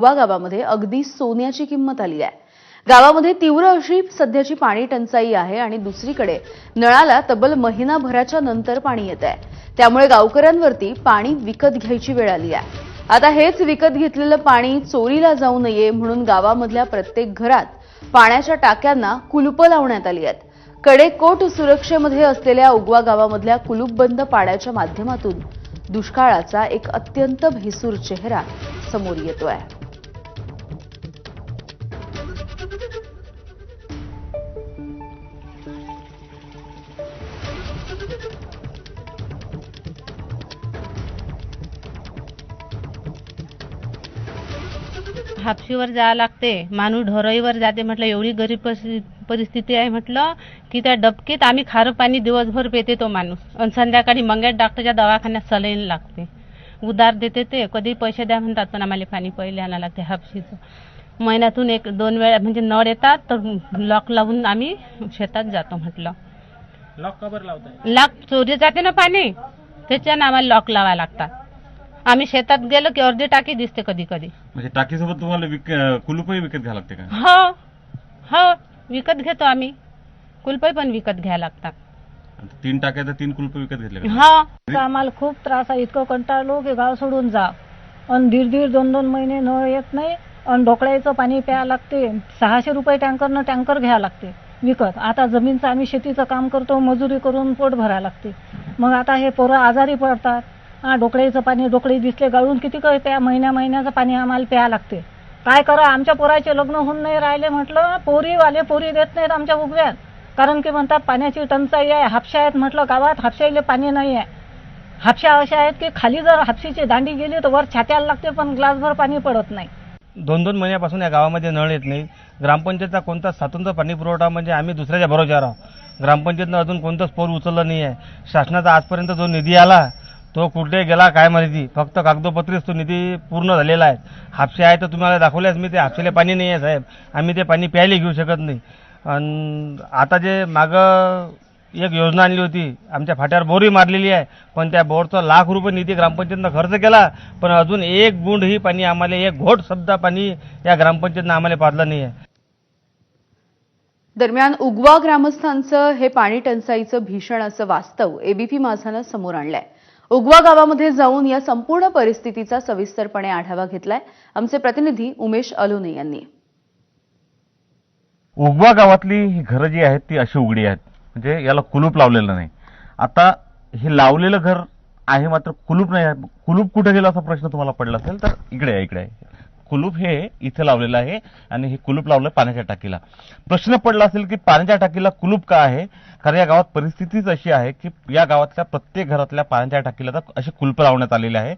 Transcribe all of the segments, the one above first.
उगवा गावामध्ये अगदी सोन्याची किंमत आली आहे। गावामध्ये तीव्र अशी सध्याची पाणी टंचाई आहे आणि दुसरीकडे नळाला तब्बल महिनाभराच्या नंतर पाणी येत आहे। त्यामुळे गावकऱ्यांवरती पाणी विकत घ्यायची वेळ आली आहे। आता हेच विकत घेतलेलं पाणी चोरीला जाऊ नये म्हणून गावामधल्या प्रत्येक घरात पाण्याच्या टाक्यांना कुलूप लावण्यात आली आहेत। कडेकोट सुरक्षेमध्ये असलेल्या उगवा गावामधल्या कुलूपबंद पाण्याच्या माध्यमातून दुष्काळाचा एक अत्यंत भेसूर चेहरा समोर येतोय। हापशीवर जावं लागते, माणूस ढोरईवर जाते। म्हटलं एवढी गरीब परिस्थिती आहे म्हटलं की त्या डबकीत आम्ही खारं पाणी दिवसभर पिते तो माणूस, आणि संध्याकाळी मंगेश डॉक्टरच्या दवाखान्यात सलाईन लागते। उधार देते ते, कधी पैसे द्या म्हणतात, पण आम्हाला पाणी पहिले आणायला लागते हापशीचं। महिन्यातून 1-2 वेळा म्हणजे नळ येतात तर लॉक लावून आम्ही शेतात जातो। म्हटलं लॉक का बरं लावताय? लॉक चोरी जाते ना पाणी, त्याच्यानं आम्हाला लॉक लावायला लागतात। आम्ही शेतात गेलो की अर्धी टाकी दिसते कधी कधी। म्हणजे टाकीसोबत तुम्हाला कुलूपही विकत घ्यावं लागते का? हो हो, विकत घेतो आम्ही, कुलपही पण विकत घ्यायला लागतात। 3 टाक्या तर 3 कुलूप विकत घेतले का? हो, आम्हाला खूप त्रास आहे, इतकं कंटाळलो की गाव सोडून जा। आणि 1.5 2 महिने नळ येत नाही, आणि ढोकळ्याचं पाणी प्यायला लागते। 600 रुपये टँकरनं टँकर घ्यावं लागते विकत। आता जमीनचं आम्ही शेतीचं काम करतो, मजुरी करून पोट भरायला लागते। मग आता हे पोरं आजारी पडतात। ढोकळ्याचं पाणी, ढोकळे दिसले गाळून किती प्या, महिन्याचं पाणी आम्हाला प्यायला लागते। काय करा, आमच्या पोराचे लग्न होऊन नाही राहिले म्हटलं, पोरी देत नाहीत आमच्या उगव्यात, कारण की म्हणतात पाण्याची टंचाई आहे। हापशा आहेत म्हटलं गावात, हापशाईले पाणी नाही आहे। हापशा अशा आहेत की खाली जर हापशीची दांडी गेली तर वर छात्याला लागते, पण ग्लासभर पाणी पडत नाही। 2-2 महिन्यापासून या गावामध्ये नळ येत नाही। ग्रामपंचायतचा कोणता स्वतंत्र पाणी पुरवठा म्हणजे आम्ही दुसऱ्याच्या भरोश्यावर आहोत। ग्रामपंचायतनं अजून कोणतंच पाऊल उचललं नाही आहे। शासनाचा आजपर्यंत जो निधी आला तो कुठे गेला काय माहिती, फक्त कागदोपत्रीच तो निधी पूर्ण झालेला आहे। हापशे आहे तर तुम्हाला दाखवल्यास मी, ते हापशेला पाणी नाही आहे साहेब, आम्ही ते पाणी प्यायला घेऊ शकत नाही। आणि आता जे मागं एक योजना आणली होती, आमच्या फाट्यावर बोरही मारलेली आहे, पण त्या बोरचा ₹1,00,000 निधी ग्रामपंचायतनं खर्च केला, पण अजून एक बूंद ही पाणी आम्हाला, एक घोट सुद्धा पाणी या ग्रामपंचायतनं आम्हाला पाजलं नाही आहे। दरम्यान उगवा ग्रामस्थांचं हे पाणी टंचाईचं भीषण असं वास्तव एबीपी माझानं समोर आणलंय। उगवा गावामध्ये जाऊन या संपूर्ण परिस्थितीचा सविस्तरपणे आढावा घेतलाय आमचे प्रतिनिधी उमेश अलोने यांनी। उगवा गावातली ही घरं जी आहेत ती अशी उघडी आहेत, म्हणजे याला कुलूप लावलेलं नाही। आता हे लावलेलं घर आहे मात्र कुलूप नाही आहे। कुलूप कुठे गेलं असा प्रश्न तुम्हाला पडला असेल तर इकडे आहे। कुलूप हे इथे लावलेलं आहे आणि हे कुलूप लावलं पाण्याच्या टाकीला। प्रश्न पडला असेल की पाण्याच्या टाकीला कुलूप का आहे? कारण या गावात परिस्थितीच अशी आहे की या गावातल्या प्रत्येक घरातल्या पाण्याच्या टाकीला तर असे कुलूप लावण्यात आलेले आहे।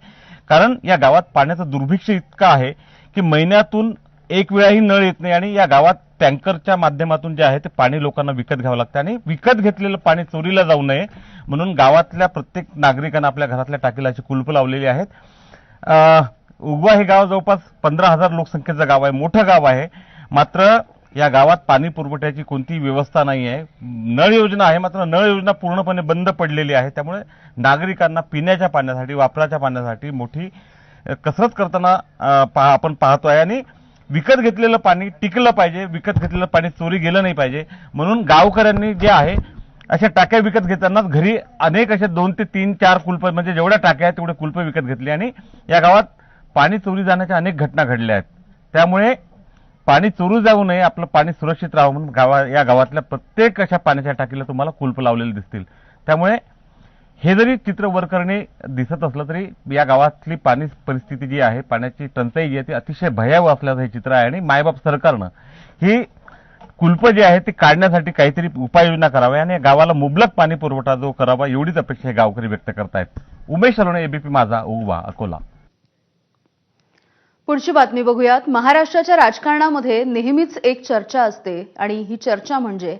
कारण या गावात पाण्याचं दुर्भिक्ष्य इतकं आहे की महिन्यातून एक वेळाही नळ येत नाही, आणि या गावात टँकरच्या माध्यमातून जे आहे ते पाणी लोकांना विकत घ्यावं लागतं, आणि विकत घेतलेलं पाणी चोरीला जाऊ नये म्हणून गावातल्या प्रत्येक नागरिकांना आपल्या घरातल्या टाकीला अशी कुलूप लावलेली आहेत। उगवा हे गाव जवळपास 15,000 लोकसंख्येचं गाव आहे, मोठं गाव आहे, मात्र या गावात पाणी पुरवठ्याची कोणतीही व्यवस्था नाही आहे। नळ योजना आहे, मात्र नळ योजना पूर्णपणे बंद पडलेली आहे। त्यामुळे नागरिकांना पिण्याच्या पाण्यासाठी, वापराच्या पाण्यासाठी मोठी कसरत करताना आपण पाहतो आहे। आणि विकत घेतलेलं पाणी टिकलं पाहिजे, विकत घेतलेलं पाणी चोरी गेलं नाही पाहिजे म्हणून गावकऱ्यांनी जे आहे अशा टाक्या विकत घेतानाच घरी अनेक अशा 2 ते 3, 4 कुलप, म्हणजे जेवढ्या टाक्या आहेत तेवढे कुलप विकत घेतली, आणि या गावात पाणी चोरी जाण्याच्या अनेक घटना घडल्या आहेत। त्यामुळे पाणी चोरी जाऊ नये, आपलं पाणी सुरक्षित राहावं म्हणून या गावातल्या प्रत्येक अशा पाण्याच्या टाकीला तुम्हाला कुलप लावलेले दिसतील। त्यामुळे हे जरी चित्र वरकरणे दिसत असलं तरी या गावातली पाणी परिस्थिती जी आहे, पाण्याची टंचाई जी आहे ती अतिशय भयावह असल्याचं हे चित्र आहे। आणि मायबाप सरकारनं ही कुलप जे आहे ते काढण्यासाठी काहीतरी उपाययोजना कराव्या आणि या गावाला मुबलक पाणी पुरवठा जो करावा, एवढीच अपेक्षा हे गावकरी व्यक्त करतायत। उमेश अलोने, एबीपी माझा, उगवा, अकोला। पुढची बातमी बघूयात। महाराष्ट्राच्या राजकारणामध्ये नेहमीच एक चर्चा असते आणि ही चर्चा म्हणजे